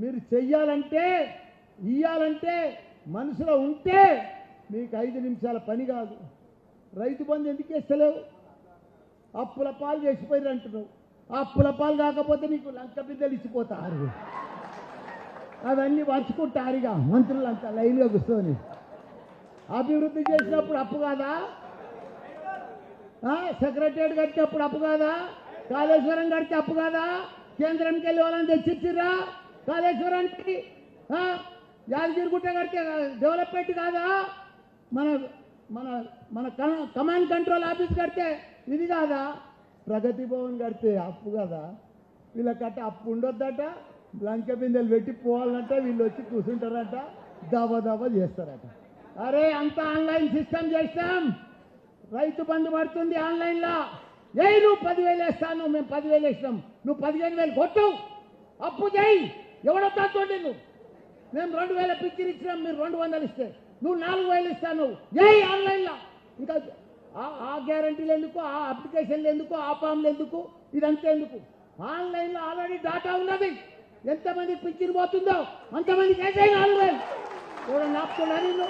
మీరు చెయ్యాలంటే ఇయ్యాలంటే మనసులో ఉంటే మీకు 5 నిమిషాల పని కాదు. రైతు బంధు ఎందుకు ఇస్తలేవు? అప్పుల పాలు చేసిపోయారు అంటున్నావు. అప్పుల పాలు కాకపోతే నీకు లంక బిడ్డలు ఇచ్చిపోతారు. అవన్నీ పంచుకుంటారుగా మంత్రులంతా లైన్గా కూర్చొని. అభివృద్ధి చేసినప్పుడు అప్పు కాదా? సెక్రటరియట్ కట్టినప్పుడు అప్పు కాదా? కాళేశ్వరం కడితే అప్పు కాదా? కేంద్రానికి వెళ్ళి వాళ్ళని తెచ్చిచ్చిర్రా కాళేశ్వరానికి? యాదగిరిగుట్ట కడితే డెవలప్మెంట్ కాదా? మన మన మన కమాండ్ కంట్రోల్ ఆఫీస్ కడితే ఇది కాదా? ప్రగతి భవన్ కడితే అప్పు కదా? వీళ్ళకట్ట అప్పు ఉండొద్దట, లంక బిందెలు పెట్టి పోవాలంట, వీళ్ళు వచ్చి కూర్చుంటారట, దబా చేస్తారట. అరే అంతా ఆన్లైన్ సిస్టమ్ చేస్తాం, రైతు బంధు పడుతుంది ఆన్లైన్లో. నువ్వు 10,000 వేస్తాను, మేము 10,000 వేసినాం, నువ్వు 15,000 కొట్టు, అప్పు చేయి, ఎవడొద్దా చూడండి. మేము 2,000 పిక్చర్ ఇచ్చినాం, మీరు 200 ఇస్తే నువ్వు 4,000 ఇస్తాను, ఆన్లైన్లో. ఇంకా ఆ గ్యారంటీలు ఎందుకు, ఆ అప్లికేషన్లు ఎందుకు, ఆ ఫామ్లు ఎందుకు, ఇదంతా ఎందుకు? ఆన్లైన్లో ఆల్రెడీ డాటా ఉన్నది. ఎంతమంది పిక్చర్ పోతుందో అంతమందికి 4,000 కూడా నాపుతున్నా నేను.